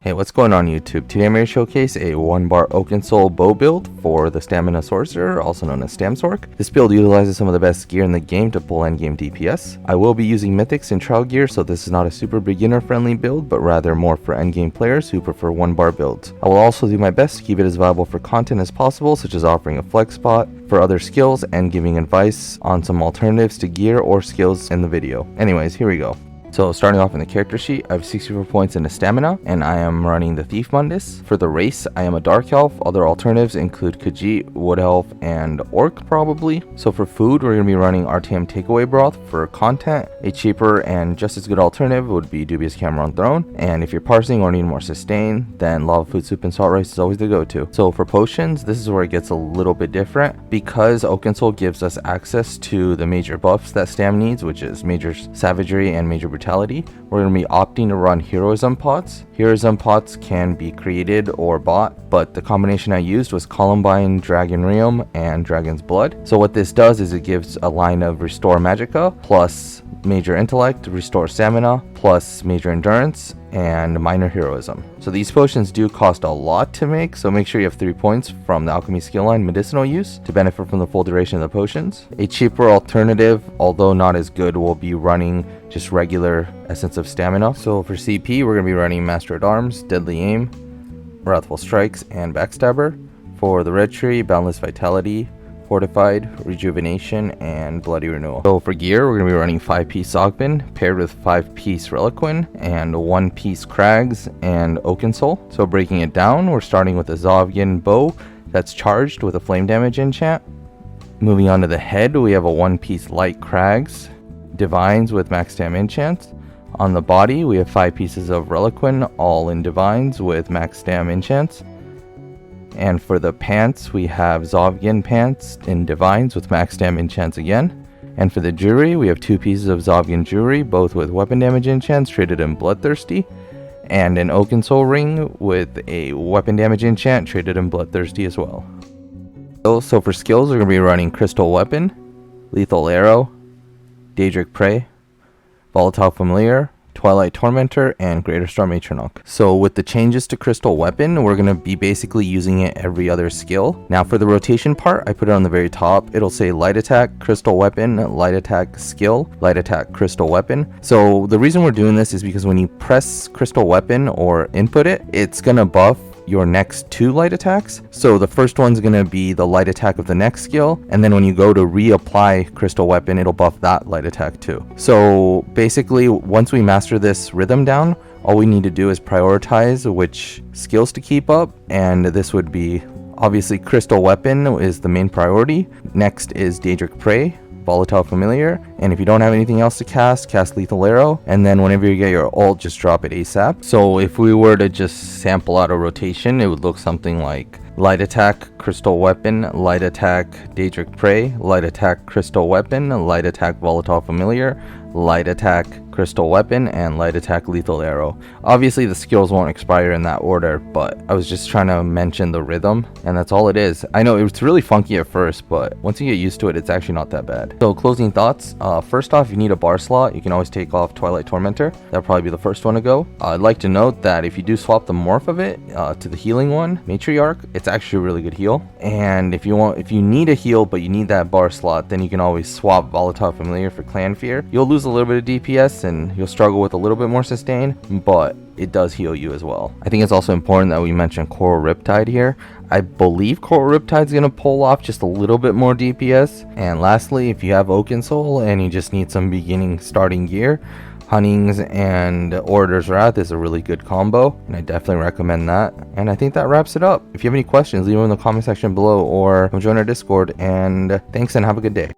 Hey, what's going on YouTube? Today I'm going to showcase a 1-bar Oakensoul bow build for the Stamina Sorcerer, also known as Stamsorc. This build utilizes some of the best gear in the game to pull endgame DPS. I will be using mythics and trial gear, so this is not a super beginner friendly build, but rather more for endgame players who prefer 1-bar builds. I will also do my best to keep it as viable for content as possible, such as offering a flex spot for other skills and giving advice on some alternatives to gear or skills in the video. Anyways, here we go. So starting off in the character sheet, I have 64 points into stamina, and I am running the Thief Mundus. For the race, I am a Dark Elf. Other alternatives include Khajiit, Wood Elf, and Orc probably. So for food, we're going to be running RTM Takeaway Broth. For content, a cheaper and just as good alternative would be Dubious Cameron Throne. And if you're parsing or need more sustain, then Lava Food Soup and Salt Rice is always the go-to. So for potions, this is where it gets a little bit different. Because Oakensoul gives us access to the major buffs that Stam needs, which is Major Savagery and Major Brutality, we're going to be opting to run Heroism Pots. Heroism Pots can be created or bought, but the combination I used was Columbine, Dragon Realm, and Dragon's Blood. So what this does is it gives a line of Restore Magicka, plus Major Intellect, Restore Stamina, plus Major Endurance, and Minor Heroism. So these potions do cost a lot to make, so make sure you have 3 points from the Alchemy skill line Medicinal use to benefit from the full duration of the potions. A cheaper alternative, although not as good, will be running just regular Essence of Stamina. So for CP, we're going to be running Master at Arms, Deadly Aim, Wrathful Strikes, and Backstabber. For the Red Tree, Boundless Vitality, Fortified, Rejuvenation, and Bloody Renewal. So for gear, we're going to be running 5-piece Zogbin paired with 5-piece Reliquin and 1-piece Crags and Oakensoul. So breaking it down, we're starting with a Zogbin bow that's charged with a flame damage enchant. Moving on to the head, we have a 1-piece Light Crags, Divines with max stam enchants. On the body, we have 5 pieces of Reliquin, all in Divines with max stam enchants. And for the pants, we have Zovgin pants in Divines with max stam enchants again. And for the jewelry, we have 2 pieces of Zovgin jewelry, both with weapon damage enchants traded in Bloodthirsty, and an Oakensoul ring with a weapon damage enchant traded in Bloodthirsty as well. So for skills, we're going to be running Crystal Weapon, Lethal Arrow, Daedric Prey, Volatile Familiar, Twilight Tormentor, and Greater Storm Atronach. So with the changes to Crystal Weapon, we're going to be basically using it every other skill. Now for the rotation part, I put it on the very top. It'll say Light Attack, Crystal Weapon, Light Attack Skill, Light Attack, Crystal Weapon. So the reason we're doing this is because when you press Crystal Weapon or input it, it's going to buff your next 2 light attacks. So the first one's going to be the light attack of the next skill, and then when you go to reapply Crystal Weapon, it'll buff that light attack too. So basically, once we master this rhythm down, all we need to do is prioritize which skills to keep up, and this would be obviously Crystal Weapon is the main priority. Next is Daedric Prey, Volatile Familiar, and if you don't have anything else to cast Lethal Arrow, and then whenever you get your ult, just drop it ASAP. So if we were to just sample out a rotation, it would look something like Light Attack, Crystal Weapon, Light Attack, Daedric Prey, Light Attack, Crystal Weapon, Light Attack, Volatile Familiar, Light Attack, Crystal Weapon, and Light Attack, Lethal Arrow. Obviously the skills won't expire in that order, but I was just trying to mention the rhythm, and that's all it is. I know it's really funky at first, but once you get used to it, it's actually not that bad. So closing thoughts, first off, you need a bar slot. You can always take off Twilight Tormentor. That'll probably be the first one to go. I'd like to note that if you do swap the morph of it to the healing one, Matriarch, it's actually a really good heal. And if you need a heal but you need that bar slot, then you can always swap Volatile Familiar for Clan Fear. You'll lose a little bit of DPS and you'll struggle with a little bit more sustain, but it does heal you as well. I think it's also important that we mention Coral Riptide here. I believe Coral Riptide's going to pull off just a little bit more DPS. And lastly, if you have Oakensoul and you just need some starting gear, Huntings and Orator's Wrath is a really good combo, and I definitely recommend that. And I think that wraps it up. If you have any questions, leave them in the comment section below or join our Discord. And thanks and have a good day.